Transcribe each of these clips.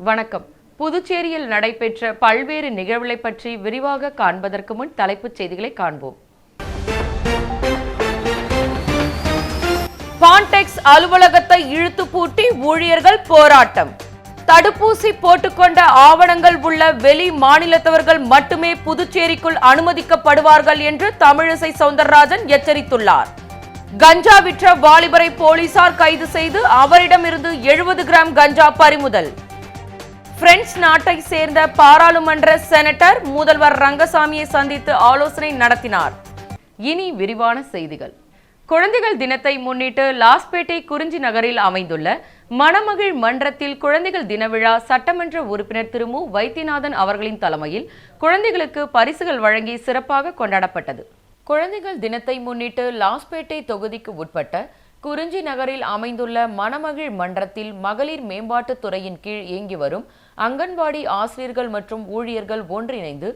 வணக்கம். புதுச்சேரியில் நடைபெற்ற பல்வேறு நிகழ்வுகளை பற்றி விரிவாக காண்பதற்கு முன் தலைப்புச் செய்திகளை காண்போம். பான்டெக்ஸ் அலுவலகத்தை இழுத்து பூட்டி ஊழியர்கள் போராட்டம். தடுப்பூசி போட்டுக்கொண்ட ஆவணங்கள் உள்ள வெளி மாநிலத்தவர்கள் மட்டுமே புதுச்சேரிக்குள் அனுமதிக்கப்படுவார்கள் என்று தமிழிசை சவுந்தரராஜன் எச்சரித்துள்ளார். கஞ்சா விற்ற வாலிபரை போலீசார் கைது செய்து அவரிடமிருந்து 70 கிராம் கஞ்சா பறிமுதல். பிரெஞ்சு நாட்டை சேர்ந்த பாராளுமன்ற செனட்டர் முதல்வர் ரங்கசாமியை சந்தித்து ஆலோசனை நடத்தினார். இனி விரிவான செய்திகள். குழந்தைகள் தினத்தை முன்னிட்டு லாஸ்பேட்டை குறிஞ்சி நகரில் அமைந்துள்ள மணமகிழ் மன்றத்தில் குழந்தைகள் தின விழா சட்டமன்ற உறுப்பினர் திரு மு. வைத்தியநாதன் அவர்களின் தலைமையில் குழந்தைகளுக்கு பரிசுகள் வழங்கி சிறப்பாக கொண்டாடப்பட்டது. குழந்தைகள் தினத்தை முன்னிட்டு லாஸ்பேட்டை தொகுதிக்கு உட்பட்ட குறிஞ்சி நகரில் அமைந்துள்ள மணமகிழ் மன்றத்தில் மகளிர் மேம்பாட்டுத் துறையின் கீழ் இயங்கி வரும் அங்கன்வாடி ஆசிரியர்கள் மற்றும் ஊழியர்கள் ஒன்றிணைந்து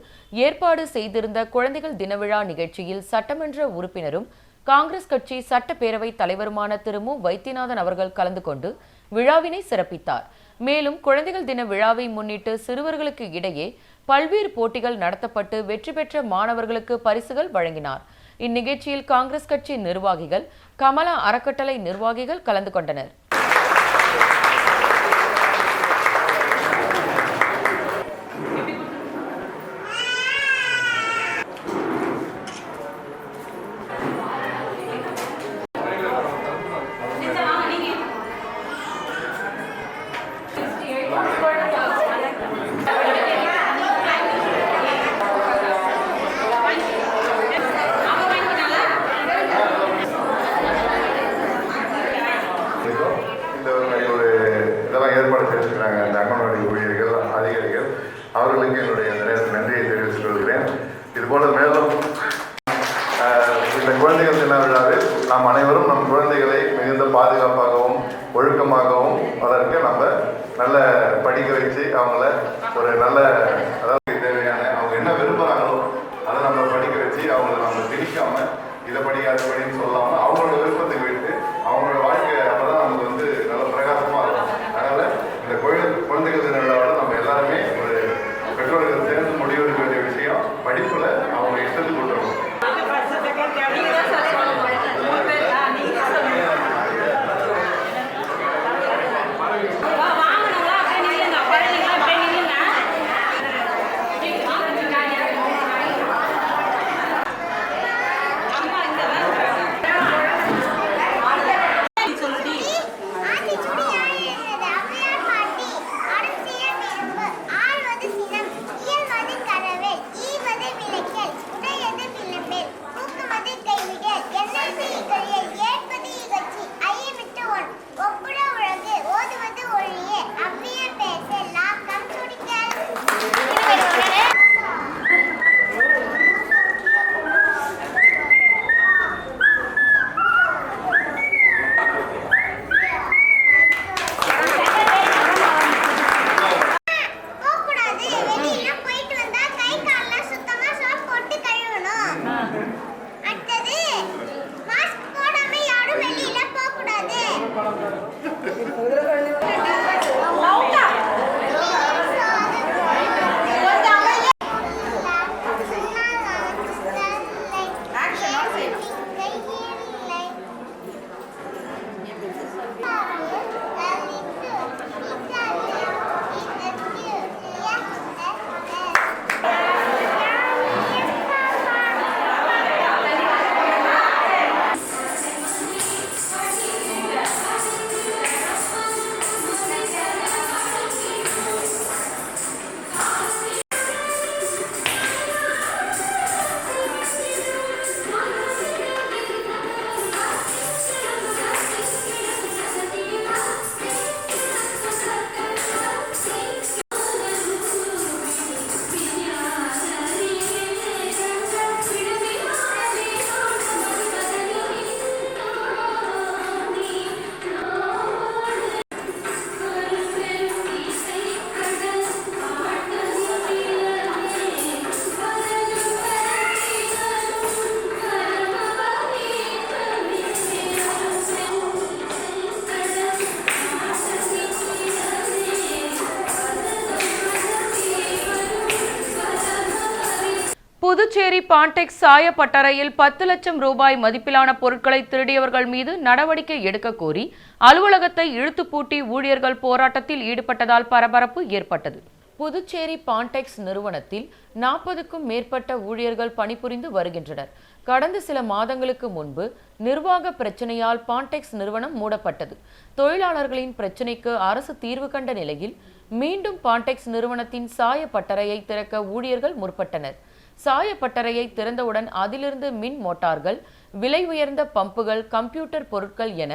ஏற்பாடு செய்திருந்த குழந்தைகள் தின விழா நிகழ்ச்சியில் சட்டமன்ற உறுப்பினரும் காங்கிரஸ் கட்சி சட்டப்பேரவை தலைவருமான திரு மு. வைத்தியநாதன் அவர்கள் கலந்து கொண்டு விழாவினை சிறப்பித்தார். மேலும் குழந்தைகள் தின விழாவை முன்னிட்டு சிறுவர்களுக்கு இடையே பல்வேறு போட்டிகள் நடத்தப்பட்டு வெற்றி பெற்ற மாணவர்களுக்கு பரிசுகள் வழங்கினார். இந்நிகழ்ச்சியில் காங்கிரஸ் கட்சி நிர்வாகிகள், கமலா அறக்கட்டளை நிர்வாகிகள் கலந்து கொண்டனர். அவர்களுக்கு என்னுடைய நன்றியை தெரிவித்துக் கொள்கிறேன். இதுபோல மேலும் இந்த குழந்தைகள் தின விழாவில் நாம் அனைவரும் நம் குழந்தைகளை மிகுந்த பாதுகாப்பாகவும் ஒழுக்கமாகவும் வளர்க்க நம்ம நல்ல படிக்க வச்சு அவங்கள ஒரு நல்ல அதாவது தேவையான அவங்க என்ன விரும்புகிறாங்களோ அதை நம்ம படிக்க வச்சு அவங்கள நம்ம திணிக்காம இதை படி அதை படின்னு சொல்லாமல் அவங்களோட விருப்பத்துக்கு விட்டு அவங்களோட வாழ்க்கை அப்போதான் நமக்கு வந்து நல்ல பிரகாசமாக இருக்கும். அதனால் இந்த குழந்தைகள் தின விழாவில் நம்ம எல்லாருமே ஒரு பெற்றோர்கள் சேர்ந்து முடிவெடுக்க வேண்டிய விஷயம் படிப்புல அவங்க இஷ்டத்துக்கு கொடுக்கணும். புதுச்சேரி பான்டெக்ஸ் சாய பட்டறையில் 10 லட்சம் ரூபாய் மதிப்பிலான பொருட்களை திருடியவர்கள் மீது நடவடிக்கை எடுக்க கோரி அலுவலகத்தை இழுத்து பூட்டி ஊழியர்கள் போராட்டத்தில் ஈடுபட்டதால் பரபரப்பு ஏற்பட்டது. புதுச்சேரி பான்டெக்ஸ் நிறுவனத்தில் 40க்கும் மேற்பட்ட ஊழியர்கள் பணிபுரிந்து வருகின்றனர். கடந்த சில மாதங்களுக்கு முன்பு நிர்வாக பிரச்சனையால் பான்டெக்ஸ் நிறுவனம் மூடப்பட்டது. தொழிலாளர்களின் பிரச்சினைக்கு அரசு தீர்வு கண்ட நிலையில் மீண்டும் பான்டெக்ஸ் நிறுவனத்தின் சாய பட்டறையை திறக்க ஊழியர்கள் முற்பட்டனர். சாய பட்டறையை திறந்தவுடன் அதிலிருந்து மின் மோட்டார்கள், விலை உயர்ந்த பம்புகள், கம்ப்யூட்டர் பொருட்கள் என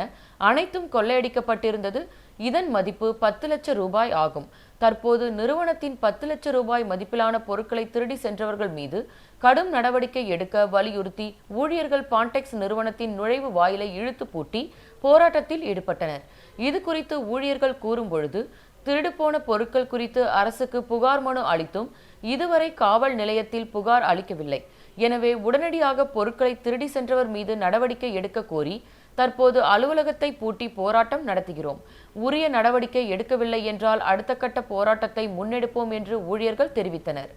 அனைத்தும் கொள்ளையடிக்கப்பட்டிருந்தது. இதன் மதிப்பு 10 லட்சம் ரூபாய் ஆகும். தற்போது நிறுவனத்தின் 10 லட்சம் ரூபாய் மதிப்பிலான பொருட்களை திருடி சென்றவர்கள் மீது கடும் நடவடிக்கை எடுக்க வலியுறுத்தி ஊழியர்கள் பான்டெக்ஸ் நிறுவனத்தின் நுழைவு வாயிலை இழுத்து பூட்டி போராட்டத்தில் ஈடுபட்டனர். இது குறித்து ஊழியர்கள் கூறும்பொழுது, திருடுபோன பொருட்கள் குறித்து அரசுக்கு புகார் மனு அளித்தும் இதுவரை காவல் நிலையத்தில் புகார் அளிக்கவில்லை. எனவே உடனடியாக பொருட்களை திருடி சென்றவர் மீது நடவடிக்கை எடுக்க கோரி தற்போது அலுவலகத்தை பூட்டி போராட்டம் நடத்துகிறோம். உரிய நடவடிக்கை எடுக்கவில்லை என்றால் அடுத்த கட்ட போராட்டத்தை முன்னெடுப்போம் என்று ஊழியர்கள் தெரிவித்தனர்.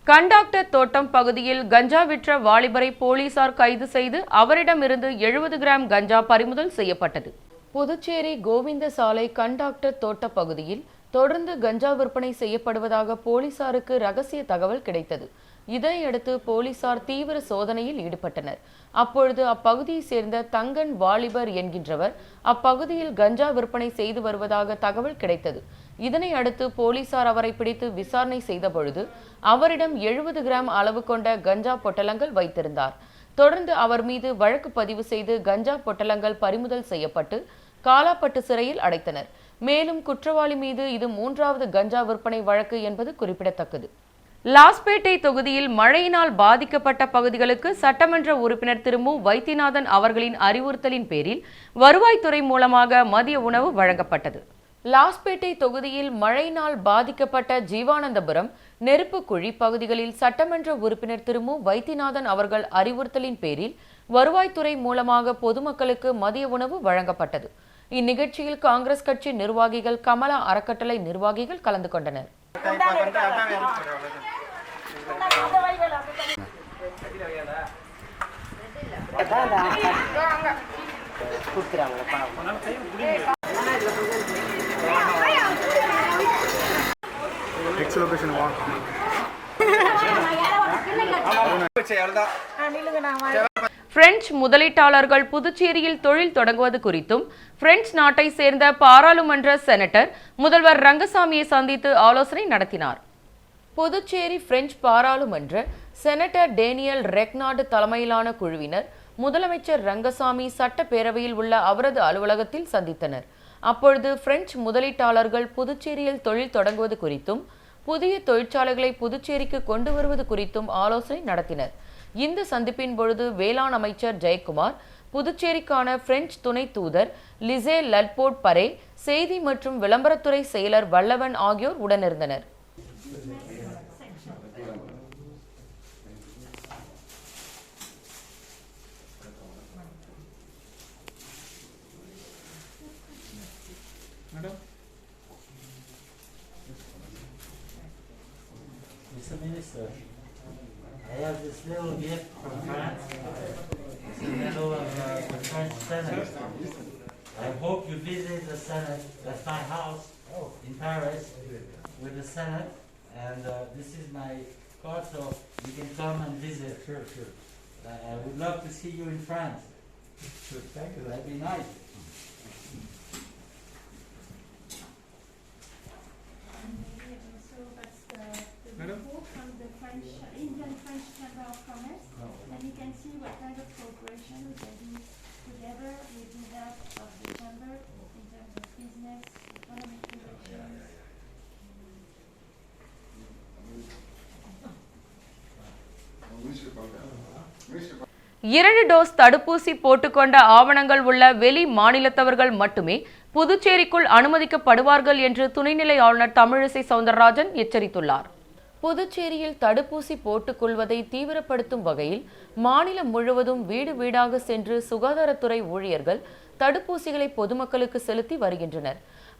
கண்டாக்டர் தோட்டம் பகுதியில் கஞ்சா விற்ற வாலிபரை போலீசார் கைது செய்து அவரிடமிருந்து 70 கிராம் கஞ்சா பறிமுதல் செய்யப்பட்டது. புதுச்சேரி கோவிந்த சாலை கண்டாக்டர் தோட்ட பகுதியில் தொடர்ந்து கஞ்சா விற்பனை செய்யப்படுவதாக போலீசாருக்கு ரகசிய தகவல் கிடைத்தது. இதையடுத்து போலீசார் தீவிர சோதனையில் ஈடுபட்டனர். அப்பொழுது அப்பகுதியை சேர்ந்த தங்கன் வாலிபர் என்கின்றவர் அப்பகுதியில் கஞ்சா விற்பனை செய்து வருவதாக தகவல் கிடைத்தது. இதனை அடுத்து போலீசார் அவரை பிடித்து விசாரணை செய்த பொழுது அவரிடம் 70 கிராம் அளவு கொண்ட கஞ்சா பொட்டலங்கள் வைத்திருந்தார். தொடர்ந்து அவர் மீது வழக்கு பதிவு செய்து கஞ்சா பொட்டலங்கள் பறிமுதல் செய்யப்பட்டு காலாப்பட்டு சிறையில் அடைத்தனர். மேலும் குற்றவாளி மீது இது 3வது கஞ்சா விற்பனை வழக்கு என்பது குறிப்பிடத்தக்கது. லாஸ்பேட்டை தொகுதியில் மழையினால் பாதிக்கப்பட்ட பகுதிகளுக்கு சட்டமன்ற உறுப்பினர் திரு மு. வைத்தியநாதன் அவர்களின் அறிவுறுத்தலின் பேரில் வருவாய்த்துறை மூலமாக மதிய உணவு வழங்கப்பட்டது. லாஸ்பேட்டை தொகுதியில் மழையினால் பாதிக்கப்பட்ட ஜீவானந்தபுரம், நெருப்புக்குழி பகுதிகளில் சட்டமன்ற உறுப்பினர் திரு மு. வைத்தியநாதன் அவர்கள் அறிவுறுத்தலின் பேரில் வருவாய்த்துறை மூலமாக பொதுமக்களுக்கு மதிய உணவு வழங்கப்பட்டது. இந்நிகழ்ச்சியில் காங்கிரஸ் கட்சி நிர்வாகிகள், கமலா அறக்கட்டளை நிர்வாகிகள் கலந்து கொண்டனர். பிரெஞ்சு முதலீட்டாளர்கள் புதுச்சேரியில் தொழில் தொடங்குவது குறித்தும் பிரெஞ்சு நாட்டை சேர்ந்த பாராளுமன்ற செனட்டர் முதல்வர் ரங்கசாமியை சந்தித்து ஆலோசனை நடத்தினார். புதுச்சேரி பிரெஞ்சு பாராளுமன்ற செனட்டர் டேனியல் ரெக்னார்டு தலைமையிலான குழுவினர் முதலமைச்சர் ரங்கசாமி சட்டப்பேரவையில் உள்ள அவரது அலுவலகத்தில் சந்தித்தனர். அப்பொழுது பிரெஞ்சு முதலீட்டாளர்கள் புதுச்சேரியில் தொழில் தொடங்குவது குறித்தும் புதிய தொழிற்சாலைகளை புதுச்சேரிக்கு கொண்டு வருவது குறித்தும் ஆலோசனை நடத்தினர். இந்த சந்திப்பின் பொழுது வேளாண் அமைச்சர் ஜெயக்குமார், புதுச்சேரிக்கான பிரெஞ்சு துணை தூதர் லிசே லல்போர்ட் பரே, செய்தி மற்றும் விளம்பரத்துறை செயலர் வல்லவன் ஆகியோர் உடனிருந்தனர். Mr. Minister, I have this little gift from France. It's a medal of the French Senate. I hope you visit the Senate. That's my house in Paris with the Senate. And this is my card, so you can come and visit. Sure. I would love to see you in France. Sure, thank you. That'd be nice. From the Indian French Chamber of Commerce, and you can see what kind of cooperation we can do together. We do that of the chamber in terms of business, economic relations. இரண்டு dose தடுப்பூசி போட்டுக்கொண்ட ஆவணங்கள் உள்ள வெளி மாநிலத்தவர்கள் மட்டுமே புதுச்சேரிக்குள் அனுமதிக்கப்படுவார்கள் என்று துணைநிலை ஆளுநர் தமிழிசை சவுந்தரராஜன் எச்சரித்துள்ளார். புதுச்சேரியில் தடுப்பூசி போட்டுக் கொள்வதை தீவிரப்படுத்தும் வகையில் மாநிலம் முழுவதும் வீடு வீடாக சென்று சுகாதாரத்துறை ஊழியர்கள் தடுப்பூசிகளை பொதுமக்களுக்கு செலுத்தி வருகின்றனர்.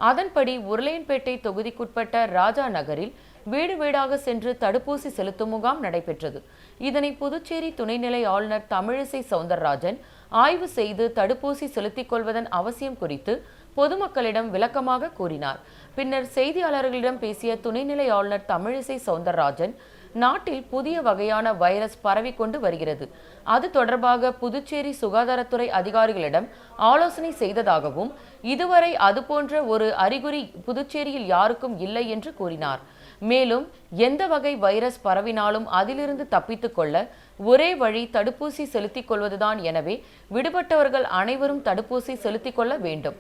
அதன்படி உருளையன்பேட்டை தொகுதிக்குட்பட்ட ராஜா நகரில் வீடு வீடாக சென்று தடுப்பூசி செலுத்தும் முகாம் நடைபெற்றது. இதனை புதுச்சேரி துணைநிலை ஆளுநர் தமிழிசை சவுந்தரராஜன் ஆய்வு செய்து தடுப்பூசி செலுத்திக் கொள்வதன் அவசியம் குறித்து பொதுமக்களிடம் விளக்கமாக கூறினார். பின்னர் செய்தியாளர்களிடம் பேசிய துணைநிலை ஆளுநர் தமிழிசை சவுந்தரராஜன், நாட்டில் புதிய வகையான வைரஸ் பரவிக்கொண்டு வருகிறது. அது தொடர்பாக புதுச்சேரி சுகாதாரத்துறை அதிகாரிகளிடம் ஆலோசனை செய்ததாகவும், இதுவரை அதுபோன்ற ஒரு அறிகுறி புதுச்சேரியில் யாருக்கும் இல்லை என்று கூறினார். மேலும் எந்த வகை வைரஸ் பரவினாலும் அதிலிருந்து தப்பித்துக் கொள்ள ஒரே வழி தடுப்பூசி செலுத்திக் கொள்வதுதான். எனவே விடுபட்டவர்கள் அனைவரும் தடுப்பூசி செலுத்திக் கொள்ள வேண்டும்.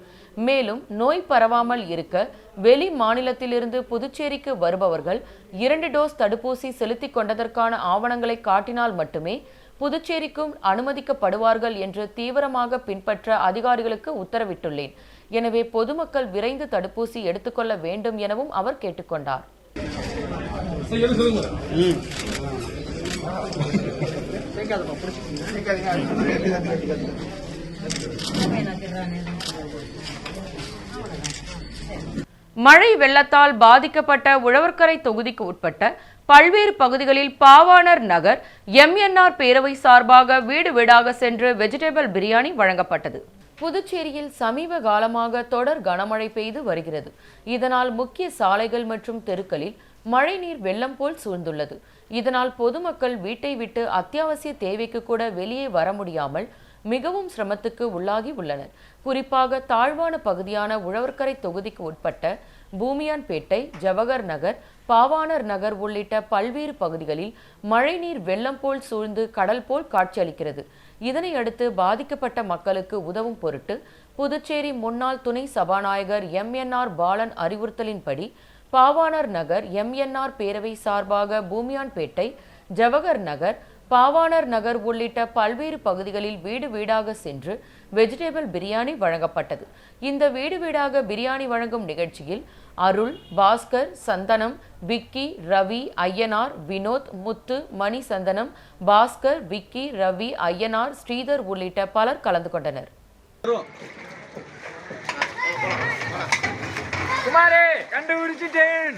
மேலும் நோய் பரவாமல் இருக்க வெளி மாநிலத்திலிருந்து புதுச்சேரிக்கு வருபவர்கள் 2 டோஸ் தடுப்பூசி செலுத்திக் கொண்டதற்கான ஆவணங்களை காட்டினால் மட்டுமே புதுச்சேரிக்கும் அனுமதிக்கப்படுவார்கள் என்று தீவிரமாக பின்பற்ற அதிகாரிகளுக்கு உத்தரவிட்டுள்ளேன். எனவே பொதுமக்கள் விரைந்து தடுப்பூசி எடுத்துக்கொள்ள வேண்டும் எனவும் அவர் கேட்டுக்கொண்டார். மழை வெள்ளத்தால் பாதிக்கப்பட்ட உழவர்கரை தொகுதிக்கு உட்பட்ட பல்வேறு பகுதிகளில் பாவாணர் நகர் எம்என்ஆர் பேரவை சார்பாக வீடு வீடாக சென்று வெஜிடபிள் பிரியாணி வழங்கப்பட்டது. புதுச்சேரியில் சமீப காலமாக தொடர் கனமழை பெய்து வருகிறது. இதனால் முக்கிய சாலைகள் மற்றும் தெருக்களில் மழைநீர் வெள்ளம் போல் சூழ்ந்துள்ளது. இதனால் பொதுமக்கள் வீட்டை விட்டு அத்தியாவசிய தேவைக்கு கூட வெளியே வர முடியாமல் மிகவும் சிரமத்துக்கு உள்ளாகி உள்ளனர். குறிப்பாக தாழ்வான பகுதியான உழவர்கரை தொகுதிக்கு உட்பட்ட பூமியான்பேட்டை, ஜவஹர் நகர், பாவாணர் நகர் உள்ளிட்ட பல்வேறு பகுதிகளில் மழைநீர் வெள்ளம் போல் சூழ்ந்து கடல் போல் காட்சியளிக்கிறது. இதனை அடுத்து பாதிக்கப்பட்ட மக்களுக்கு உதவும் பொருட்டு புதுச்சேரி முன்னாள் துணை சபாநாயகர் எம்என்ஆர் பாலன் அறிவுறுத்தலின்படி பாவாணர் நகர் எம்என்ஆர் பேரவை சார்பாக பூமியான்பேட்டை, ஜவஹர் நகர், பாவாணர் நகர் உள்ளிட்ட பல்வேறு பகுதிகளில் வீடு வீடாக சென்று வெஜிடபிள் பிரியாணி வழங்கப்பட்டது. இந்த வீடு வீடாக பிரியாணி வழங்கும் நிகழ்ச்சியில் அருள், பாஸ்கர், சந்தனம், விக்கி, ரவி, ஐயனார், வினோத், முத்து, மணி சந்தனம், பாஸ்கர், விக்கி, ரவி, ஐயனார், ஸ்ரீதர் உள்ளிட்ட பலர் கலந்து கொண்டனர். குமாரே, கண்டுபிடிச்சிட்டேன்.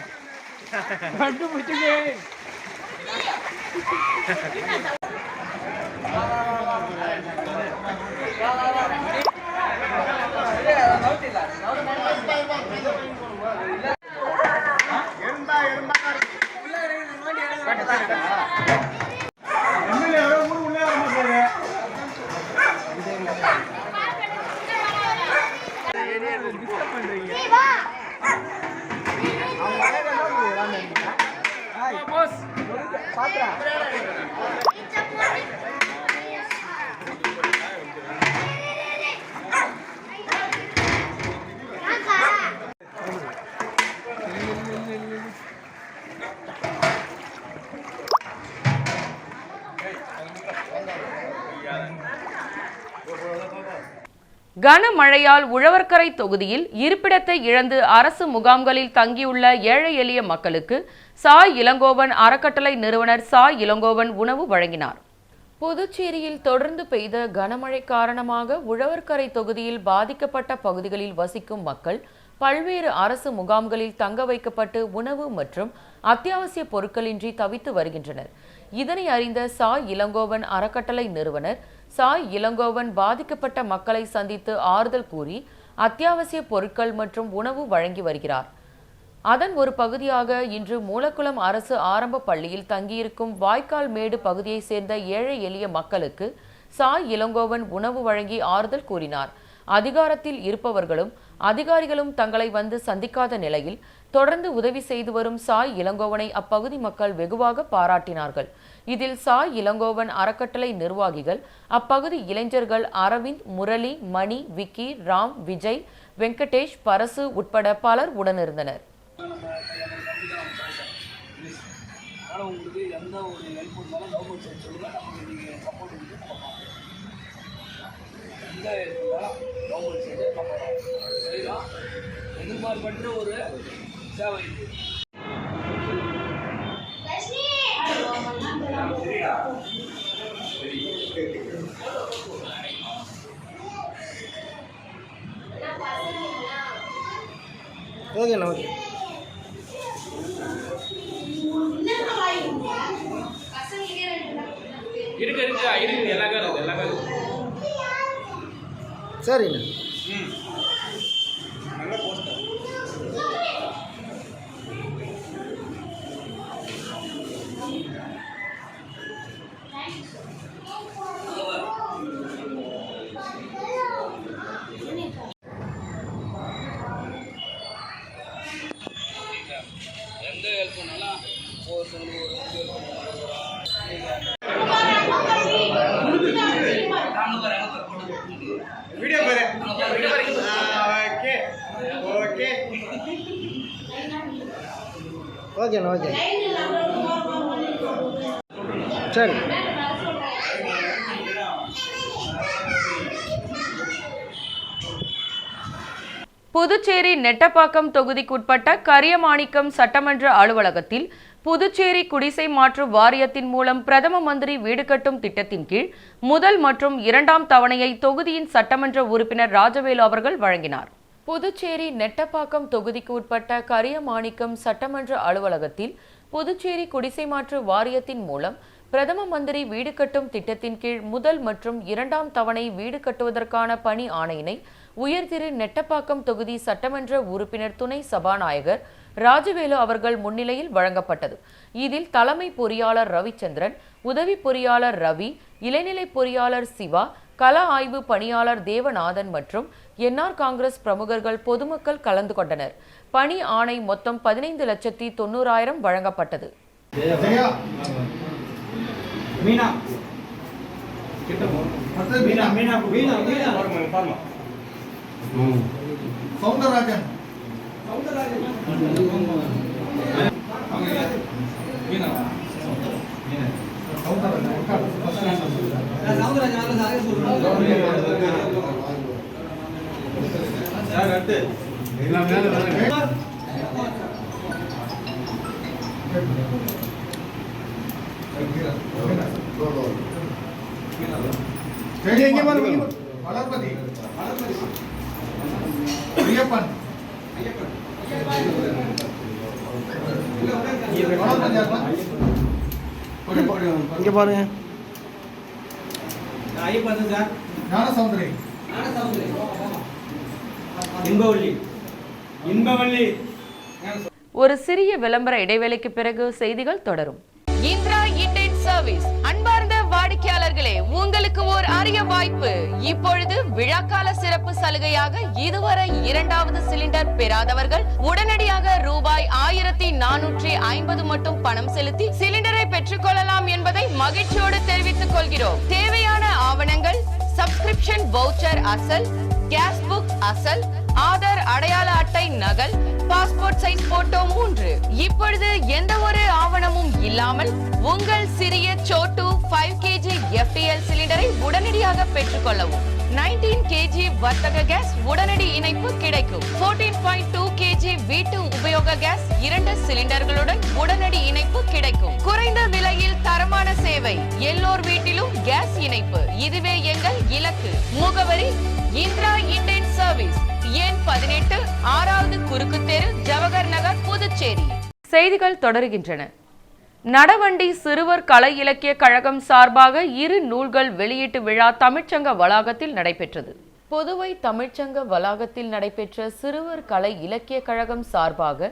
கனமழையால் உழவர்கரை தொகுதியில் இருப்பிடத்தை இழந்து அரசு முகாம்களில் தங்கியுள்ள ஏழை எளிய மக்களுக்கு சாய் இளங்கோவன் அறக்கட்டளை நிறுவனர் சாய் இளங்கோவன் உணவு வழங்கினார். புதுச்சேரியில் தொடர்ந்து பெய்த கனமழை காரணமாக உழவர்கரை தொகுதியில் பாதிக்கப்பட்ட பகுதிகளில் வசிக்கும் மக்கள் பல்வேறு அரசு முகாம்களில் தங்க வைக்கப்பட்டு உணவு மற்றும் அத்தியாவசிய பொருட்களின்றி தவித்து வருகின்றனர். இதனை அறிந்த சாய் இளங்கோவன் அறக்கட்டளை நிறுவனர் சாய் இளங்கோவன் பாதிக்கப்பட்ட மக்களை சந்தித்து ஆறுதல் கூறி அத்தியாவசிய பொருட்கள் மற்றும் உணவு வழங்கி வருகிறார். அதன் ஒரு பகுதியாக இன்று மூலக்குளம் அரசு ஆரம்ப பள்ளியில் தங்கியிருக்கும் வாய்க்கால் மேடு பகுதியைச் சேர்ந்த ஏழை எளிய மக்களுக்கு சாய் இளங்கோவன் உணவு வழங்கி ஆறுதல் கூறினார். அதிகாரத்தில் இருப்பவர்களும் அதிகாரிகளும் தங்களை வந்து சந்திக்காத நிலையில் தொடர்ந்து உதவி செய்து வரும் சாய் இளங்கோவனை அப்பகுதி மக்கள் வெகுவாக பாராட்டினார்கள். இதில் சாய் இளங்கோவன் அறக்கட்டளை நிர்வாகிகள், அப்பகுதி இளைஞர்கள் அரவிந்த், முரளி, மணி, விக்கி, ராம், விஜய், வெங்கடேஷ், பரசு உட்பட பலர் உடனிருந்தனர். எதிர்பார்ப்பற்ற ஒரு சேவை. ஓகேண்ணா ஓகே. இருக்கு எல்லா காரும் சரிண்ணா. எந்த ஹெல்ப் பண்ணாலும் வீடியோ பாரு. ஓகே ஓகே ஓகேண்ணா ஓகே. சரி. புதுச்சேரி நெட்டப்பாக்கம் தொகுதிக்குட்பட்ட கரியமாணிக்கம் சட்டமன்ற அலுவலகத்தில் புதுச்சேரி குடிசை மாற்று வாரியத்தின் மூலம் பிரதம மந்திரி வீடு கட்டும் திட்டத்தின் கீழ் முதல் மற்றும் இரண்டாம் தவணையை தொகுதியின் சட்டமன்ற உறுப்பினர் ராஜவேலு அவர்கள் வழங்கினார். புதுச்சேரி நெட்டப்பாக்கம் தொகுதிக்கு உட்பட்ட கரியமாணிக்கம் சட்டமன்ற அலுவலகத்தில் புதுச்சேரி குடிசை மாற்று வாரியத்தின் மூலம் பிரதம மந்திரி வீடு கட்டும் திட்டத்தின் கீழ் முதல் மற்றும் இரண்டாம் தவணை வீடு கட்டுவதற்கான பணி ஆணையினை உயர்திரு நெட்டப்பாக்கம் தொகுதி சட்டமன்ற உறுப்பினர் துணை சபாநாயகர் ராஜவேலு அவர்கள் முன்னிலையில் வழங்கப்பட்டது. இதில் தலைமை பொறியாளர் ரவிச்சந்திரன், உதவி பொறியாளர் ரவி, இளைநிலை பொறியாளர் சிவா, கள ஆய்வு பணியாளர் தேவநாதன் மற்றும் என்ஆர் காங்கிரஸ் பிரமுகர்கள் பொதுமக்கள் கலந்து கொண்டனர். பணி ஆணை மொத்தம் 15,90,000 வழங்கப்பட்டது. சௌந்தரராஜன் வளர்மதி ஐயப்பன் இங்கே பாருங்க. ஞானசௌந்தரி இன்பவள்ளி. ஒரு சிறிய விளம்பர இடைவேளைக்கு பிறகு செய்திகள் தொடரும். இந்திரா இண்டேன் சர்வீஸ் அன்பார்ந்த வாடிக்கையாளர்களே, உங்களுக்கு ஒரு அரிய வாய்ப்பு. இப்பொழுது விழாக்கால சிறப்பு சலுகையாக இதுவரை இரண்டாவது சிலிண்டர் பெறாதவர்கள் உடனடியாக ரூபாய் 1450 மட்டும் பணம் செலுத்தி சிலிண்டரை பெற்றுக் கொள்ளலாம் என்பதை மகிழ்ச்சியோடு தெரிவித்துக் கொள்கிறோம். தேவையான ஆவணங்கள்: சப்ஸ்கிரிப்ஷன் வவுச்சர் அசல், கேஸ் புக் அசல், ஆதார் அடையாள அட்டை நகல், பாஸ்போர்ட் சைஸ் போட்டோ 3. இப்பொழுது எந்த ஒரு ஆவணமும் இல்லாமல் உங்கள் சிறிய சோட்டு 5 kg FTL சிலிண்டரை உடனடியாக பெற்றுக்கொள்ளவும். 19 kg வர்த்தக கேஸ் உடனடி இணைப்பு கிடைக்கும். 14.2 kg வீட்டு உபயோக கேஸ் 2 சிலிண்டர்களுடன் உடனடி இணைப்பு கிடைக்கும். குறைந்த விலையில் தரமான சேவை, எல்லோர் வீட்டிலும் கேஸ் இணைப்பு. இதுவே எங்கள் இலக்கு. முகவரி: இந்திரா இண்டேன் சர்வீஸ், எண் 18, 6வது குறுக்கு தெரு, ஜவஹர் நகர், புதுச்சேரி. செய்திகள் தொடர்கின்றன. நடவண்டி சிறுவர் கலை இலக்கிய கழகம் சார்பாக 2 நூல்கள் வெளியீட்டு விழா தமிழ்ச்சங்க வளாகத்தில் நடைபெற்றது. புதுவை தமிழ்ச்சங்க வளாகத்தில் நடைபெற்ற சிறுவர் கலை இலக்கிய கழகம் சார்பாக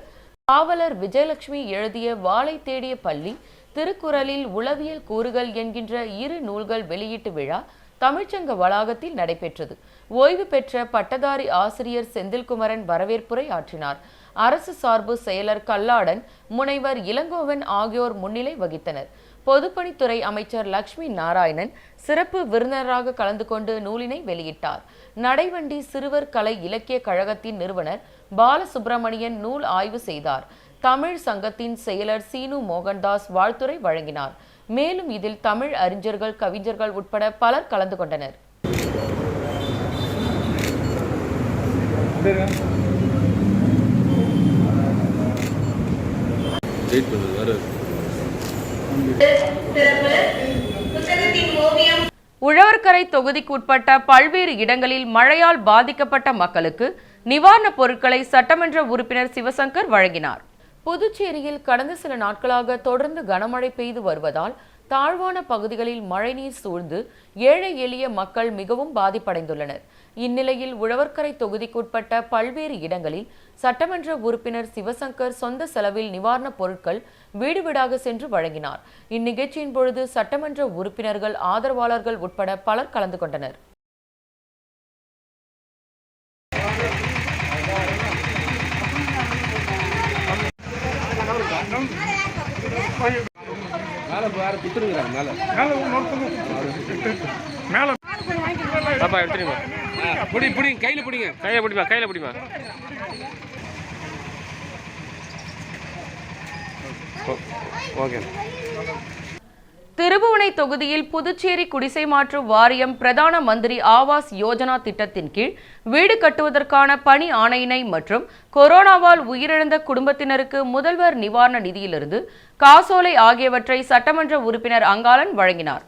காவலர் விஜயலட்சுமி எழுதிய வாளை தேடிய பள்ளி, திருக்குறளில் உளவியல் கூறுகள் என்கின்ற 2 நூல்கள் வெளியீட்டு விழா தமிழ்ச்சங்க வளாகத்தில் நடைபெற்றது. ஓய்வு பெற்ற பட்டதாரி ஆசிரியர் செந்தில்குமரன் வரவேற்புரை ஆற்றினார். அரசு சார்பு செயலர் கல்லாடன், முனைவர் இளங்கோவன் ஆகியோர் முன்னிலை வகித்தனர். பொதுப்பணித்துறை அமைச்சர் லட்சுமி நாராயணன் சிறப்பு விருந்தினராக கலந்து கொண்டு நூலினை வெளியிட்டார். நடைவண்டி சிறுவர் கலை இலக்கிய கழகத்தின் நிறுவனர் பாலசுப்பிரமணியன் நூல் ஆய்வு செய்தார். தமிழ் சங்கத்தின் செயலர் சீனு மோகன்தாஸ் வாழ்த்துரை வழங்கினார். மேலும் இதில் தமிழ் அறிஞர்கள், கவிஞர்கள் உட்பட பலர் கலந்து கொண்டனர். உழவர்கரை தொகுதிக்குட்பட்ட பல்வேறு இடங்களில் மழையால் பாதிக்கப்பட்ட மக்களுக்கு நிவாரணப் பொருட்களை சட்டமன்ற உறுப்பினர் சிவசங்கர் வழங்கினார். புதுச்சேரியில் கடந்த சில நாட்களாக தொடர்ந்து கனமழை பெய்து வருவதால் தாழ்வான பகுதிகளில் மழைநீர் சூழ்ந்து ஏழை எளிய மக்கள் மிகவும் பாதிப்படைந்துள்ளனர். இந்நிலையில் உழவர்கரை தொகுதிக்குட்பட்ட பல்வேறு இடங்களில் சட்டமன்ற உறுப்பினர் சிவசங்கர் சொந்த செலவில் நிவாரணப் பொருட்கள் வீடு வீடாக சென்று வழங்கினார். இந்நிகழ்ச்சியின் பொழுது சட்டமன்ற உறுப்பினர்கள், ஆதரவாளர்கள் உட்பட பலர் கலந்து கொண்டனர். திருபுவனை தொகுதியில் புதுச்சேரி குடிசை மாற்று வாரியம் பிரதான மந்திரி ஆவாஸ் யோஜனா திட்டத்தின் கீழ் வீடு கட்டுவதற்கான பணி ஆணையினை மற்றும் கொரோனாவால் உயிரிழந்த குடும்பத்தினருக்கு முதல்வர் நிவாரண நிதியிலிருந்து காசோலை ஆகியவற்றை சட்டமன்ற உறுப்பினர் அங்காளன் வழங்கினார்.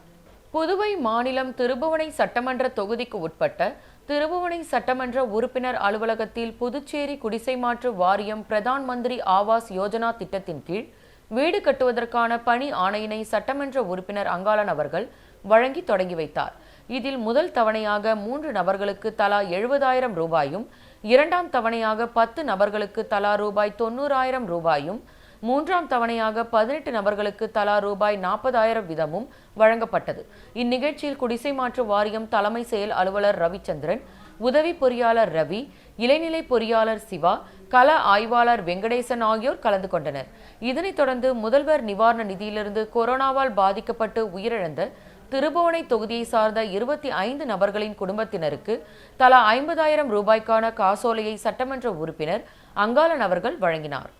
புதுவை மாநிலம் திருபுவனை சட்டமன்ற தொகுதிக்கு உட்பட்ட திருபுவனை சட்டமன்ற உறுப்பினர் அலுவலகத்தில் புதுச்சேரி குடிசை மாற்று வாரியம் பிரதான் மந்திரி ஆவாஸ் யோஜனா திட்டத்தின் கீழ் வீடு கட்டுவதற்கான பணி ஆணையினை சட்டமன்ற உறுப்பினர் அங்காளன் அவர்கள் வழங்கி தொடங்கி வைத்தார். இதில் முதல் தவணையாக 3 நபர்களுக்கு தலா 70,000 ரூபாயும், இரண்டாம் தவணையாக 10 நபர்களுக்கு தலா ரூபாய் 90,000 ரூபாயும், மூன்றாம் தவணையாக 18 நபர்களுக்கு தலா ரூபாய் 40,000 வீதமும் வழங்கப்பட்டது. இந்நிகழ்ச்சியில் குடிசை மாற்று வாரியம் தலைமை செயல் அலுவலர் ரவிச்சந்திரன், உதவி பொறியாளர் ரவி, இளைநிலை பொறியாளர் சிவா, கள ஆய்வாளர் வெங்கடேசன் ஆகியோர் கலந்து கொண்டனர். இதனைத் தொடர்ந்து முதல்வர் நிவாரண நிதியிலிருந்து கொரோனாவால் பாதிக்கப்பட்டு உயிரிழந்த திருபுவனை தொகுதியை சார்ந்த 25 நபர்களின் குடும்பத்தினருக்கு தலா 50,000 ரூபாய்க்கான காசோலையை சட்டமன்ற உறுப்பினர் அங்காளன் அவர்கள் வழங்கினார்.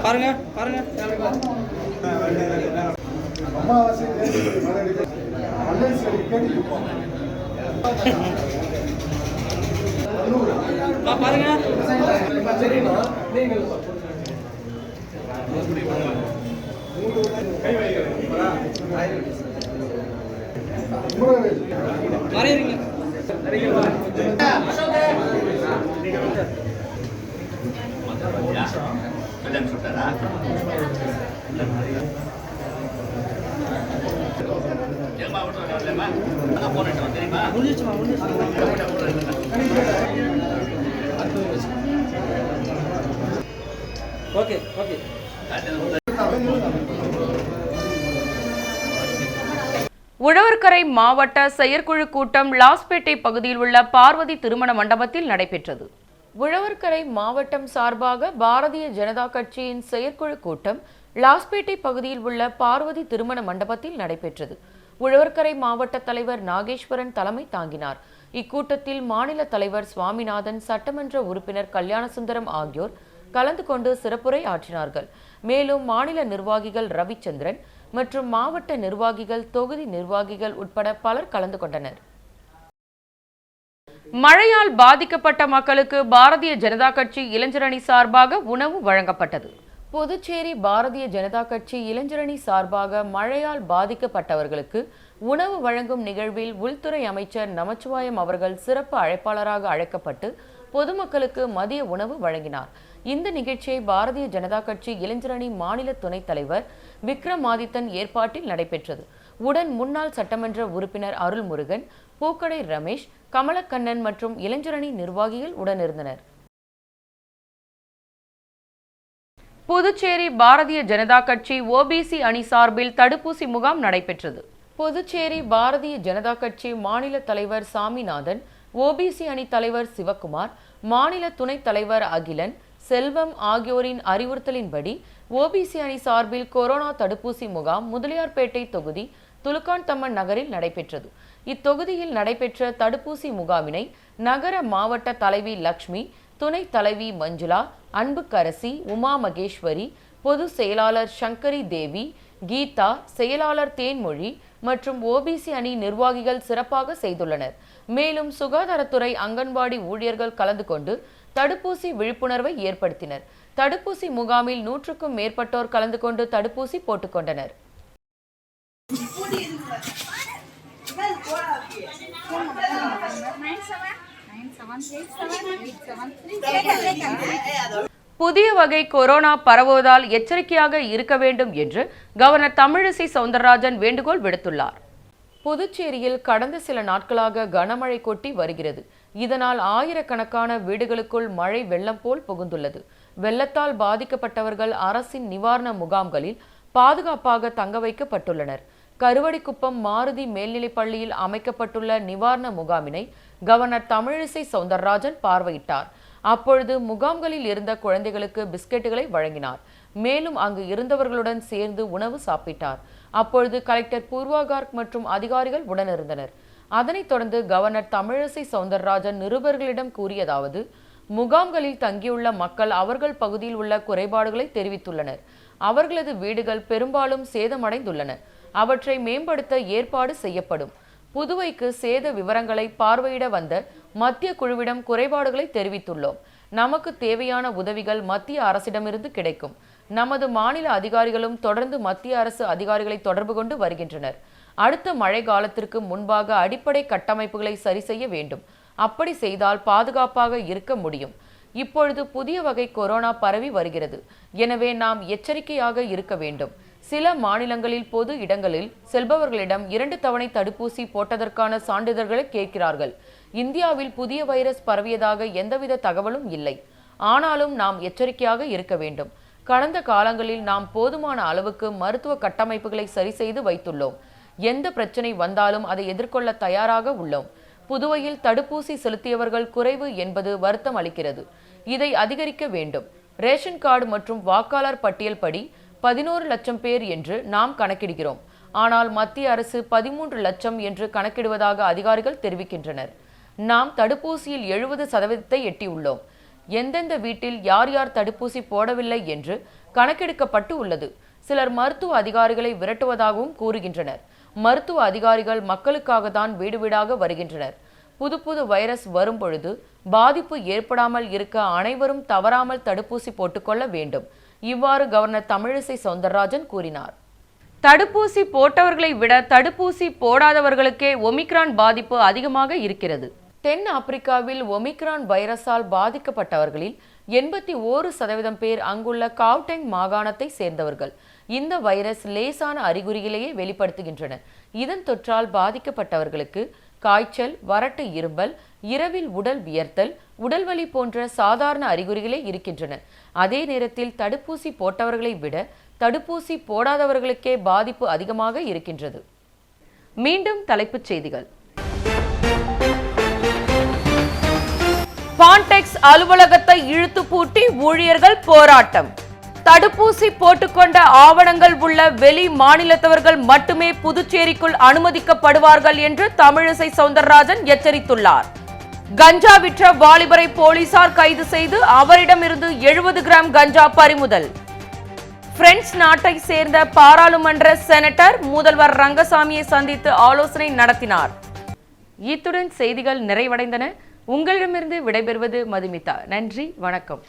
பாருங்க பாருங்க ஓகே ஓகே. உழவர்கரை மாவட்ட செயற்குழு கூட்டம் லாஸ்பேட்டை பகுதியில் உள்ள பார்வதி திருமண மண்டபத்தில் நடைபெற்றது. உழவர்கரை மாவட்டம் சார்பாக பாரதிய ஜனதா கட்சியின் செயற்குழு கூட்டம் லாஸ்பேட்டை பகுதியில் உள்ள பார்வதி திருமண மண்டபத்தில் நடைபெற்றது. உழவர்கரை மாவட்ட தலைவர் நாகேஸ்வரன் தலைமை தாங்கினார். இக்கூட்டத்தில் மாநில தலைவர் சுவாமிநாதன், சட்டமன்ற உறுப்பினர் கல்யாணசுந்தரம் ஆகியோர் கலந்து கொண்டு சிறப்புரை ஆற்றினார்கள். மேலும் மாநில நிர்வாகிகள் ரவிச்சந்திரன் மற்றும் மாவட்ட நிர்வாகிகள், தொகுதி நிர்வாகிகள் உட்பட பலர் கலந்து கொண்டனர். மழையால் பாதிக்கப்பட்ட மக்களுக்கு பாரதிய ஜனதா கட்சி இளைஞரணி சார்பாக உணவு வழங்கப்பட்டது. புதுச்சேரி பாரதிய ஜனதா கட்சி இளைஞரணி சார்பாக மழையால் பாதிக்கப்பட்டவர்களுக்கு உணவு வழங்கும் நிகழ்வில் உள்துறை அமைச்சர் நமச்சிவாயம் அவர்கள் சிறப்பு அழைப்பாளராக அழைக்கப்பட்டு பொதுமக்களுக்கு மதிய உணவு வழங்கினார். இந்த நிகழ்ச்சியை பாரதிய ஜனதா கட்சி இளைஞரணி மாநில துணைத் தலைவர் விக்ரமாதித்தன் ஏற்பாட்டில் நடைபெற்றது. உடன் முன்னாள் சட்டமன்ற உறுப்பினர் அருள்முருகன், பூக்கடை ரமேஷ், கமலக்கண்ணன் மற்றும் இளைஞரணி நிர்வாகிகள் உடனிருந்தனர். புதுச்சேரி பாரதிய ஜனதா கட்சி ஓபிசி அணி சார்பில் தடுப்பூசி முகாம் நடைபெற்றது. புதுச்சேரி பாரதிய ஜனதா கட்சி மாநில தலைவர் சாமிநாதன், ஓபிசி அணி தலைவர் சிவக்குமார், மாநில துணைத் தலைவர் அகிலன், செல்வம் ஆகியோரின் அறிவுறுத்தலின்படி ஓபிசி அணி சார்பில் கொரோனா தடுப்பூசி முகாம் முதலியார்பேட்டை தொகுதி துலுக்கான்தம்மன் நகரில் நடைபெற்றது. இத்தொகுதியில் நடைபெற்ற தடுப்பூசி முகாமினை நகர மாவட்ட தலைவி லக்ஷ்மி, துணைத் தலைவி மஞ்சுளா, அன்புக்கரசி, உமா மகேஸ்வரி, பொது செயலாளர் சங்கரி தேவி, கீதா, செயலாளர் தேன்மொழி மற்றும் ஓபிசி அணி நிர்வாகிகள் சிறப்பாக செய்துள்ளனர். மேலும் சுகாதாரத்துறை, அங்கன்வாடி ஊழியர்கள் கலந்து கொண்டு தடுப்பூசி விழிப்புணர்வை ஏற்படுத்தினர். தடுப்பூசி முகாமில் 100க்கும் மேற்பட்டோர் கலந்து கொண்டு தடுப்பூசி போட்டுக்கொண்டனர். புதிய வகை கொரோனா பரவுவதால் எச்சரிக்கையாக இருக்க வேண்டும் என்று கவர்னர் தமிழிசை சவுந்தரராஜன் வேண்டுகோள் விடுத்துள்ளார். புதுச்சேரியில் கடந்த சில நாட்களாக கனமழை கொட்டி வருகிறது. இதனால் ஆயிரக்கணக்கான வீடுகளுக்குள் மழை வெள்ளம் போல் புகுந்துள்ளது. வெள்ளத்தால் பாதிக்கப்பட்டவர்கள் அரசின் நிவாரண முகாம்களில் பாதுகாப்பாக தங்க வைக்கப்பட்டுள்ளனர். கருவடிக்குப்பம் மாருதி மேல்நிலைப் பள்ளியில் அமைக்கப்பட்டுள்ள நிவாரண முகாமினை கவர்னர் தமிழிசை சவுந்தரராஜன் பார்வையிட்டார். அப்பொழுது முகாம்களில் இருந்த குழந்தைகளுக்கு பிஸ்கெட்டுகளை வழங்கினார். மேலும் அங்கு இருந்தவர்களுடன் சேர்ந்து உணவு சாப்பிட்டார். அப்பொழுது கலெக்டர் பூர்வா கார்க் மற்றும் அதிகாரிகள் உடனிருந்தனர். அதனைத் தொடர்ந்து கவர்னர் தமிழிசை சவுந்தரராஜன் நிருபர்களிடம் கூறியதாவது: முகாம்களில் தங்கியுள்ள மக்கள் அவர்கள் பகுதியில் உள்ள குறைபாடுகளை தெரிவித்துள்ளனர். அவர்களது வீடுகள் பெரும்பாலும் சேதமடைந்துள்ளன. அவற்றை மேம்படுத்த ஏற்பாடு செய்யப்படும். புதுவைக்கு சேத விவரங்களை பார்வையிட வந்த மத்திய குழுவிடம் குறைபாடுகளை தெரிவித்துள்ளோம். நமக்கு தேவையான உதவிகள் மத்திய அரசிடமிருந்து கிடைக்கும். நமது மாநில அதிகாரிகளும் தொடர்ந்து மத்திய அரசு அதிகாரிகளை தொடர்பு கொண்டு வருகின்றனர். அடுத்த மழை காலத்திற்கு முன்பாக அடிப்படை கட்டமைப்புகளை சரி செய்ய வேண்டும். அப்படி செய்தால் பாதுகாப்பாக இருக்க முடியும். இப்பொழுது புதிய வகை கொரோனா பரவி வருகிறது. எனவே நாம் எச்சரிக்கையாக இருக்க வேண்டும். சில மாநிலங்களில் பொது இடங்களில் செல்பவர்களிடம் 2 தவணை தடுப்பூசி போட்டதற்கான சான்றிதழ்களை கேட்கிறார்கள். இந்தியாவில் புதிய வைரஸ் பரவியதாக எந்தவித தகவலும் இல்லை. ஆனாலும் நாம் எச்சரிக்கையாக இருக்க வேண்டும். கடந்த காலங்களில் நாம் போதுமான அளவுக்கு மருத்துவ கட்டமைப்புகளை சரி செய்து வைத்துள்ளோம். எந்த பிரச்சனை வந்தாலும் அதை எதிர்கொள்ள தயாராக உள்ளோம். புதுவையில் தடுப்பூசி செலுத்தியவர்கள் குறைவு என்பது வருத்தம் அளிக்கிறது. இதை அதிகரிக்க வேண்டும். ரேஷன் கார்டு மற்றும் வாக்காளர் பட்டியல் படி 11 லட்சம் பேர் என்று நாம் கணக்கிடுகிறோம். ஆனால் மத்திய அரசு 13 லட்சம் என்று கணக்கிடுவதாக அதிகாரிகள் தெரிவிக்கின்றனர். நாம் தடுப்பூசியில் 70% எட்டியுள்ளோம். எந்தெந்த வீட்டில் யார் யார் தடுப்பூசி போடவில்லை என்று கணக்கெடுக்கப்பட்டு உள்ளது. சிலர் மருத்துவ அதிகாரிகளை விரட்டுவதாகவும் கூறுகின்றனர். மருத்துவ அதிகாரிகள் மக்களுக்காக தான் வீடு வீடாக வருகின்றனர். புது வைரஸ் வரும் பொழுது பாதிப்பு ஏற்படாமல் இருக்க அனைவரும் தவறாமல் தடுப்பூசி போட்டுக்கொள்ள வேண்டும். இவ்வாறு கவர்னர் தமிழிசை சவுந்தரராஜன் கூறினார். தடுப்பூசி போட்டவர்களை விட தடுப்பூசி போடாதவர்களுக்கே ஒமிக்ரான் பாதிப்பு அதிகமாக இருக்கிறது. தென் ஆப்பிரிக்காவில் ஒமிக்ரான் வைரஸால் பாதிக்கப்பட்டவர்களில் 81% பேர் அங்குள்ள காவ்டெங் மாகாணத்தை சேர்ந்தவர்கள். இந்த வைரஸ் லேசான அறிகுறிகளையே வெளிப்படுத்துகின்றன. இதன் தொற்றால் பாதிக்கப்பட்டவர்களுக்கு காய்ச்சல், வறட்டு இரும்பல், இரவில் உடல் வியர்த்தல், உடல்வலி போன்ற சாதாரண அறிகுறிகளே இருக்கின்றன. அதே நேரத்தில் தடுப்பூசி போட்டவர்களை விட தடுப்பூசி போடாதவர்களுக்கே பாதிப்பு அதிகமாக இருக்கின்றது. மீண்டும் தலைப்புச் செய்திகள். பான்டெக்ஸ் அலுவலகத்தை இழுத்து பூட்டி ஊழியர்கள் போராட்டம். தடுப்பூசி போட்டுக்கொண்ட ஆவணங்கள் உள்ள வெளி மாநிலத்தவர்கள் மட்டுமே புதுச்சேரிக்குள் அனுமதிக்கப்படுவார்கள் என்று தமிழிசை சவுந்தரராஜன் எச்சரித்துள்ளார். கஞ்சா விற்ற வாலிபரை போலீசார் கைது செய்து அவரிடமிருந்து 70 கிராம் கஞ்சா பறிமுதல். பிரெஞ்சு நாட்டை சேர்ந்த பாராளுமன்ற செனட்டர் முதல்வர் ரங்கசாமியை சந்தித்து ஆலோசனை நடத்தினார். இத்துடன் செய்திகள் நிறைவடைந்தன. உங்களிடமிருந்து விடைபெறுவது மதுமிதா. நன்றி, வணக்கம்.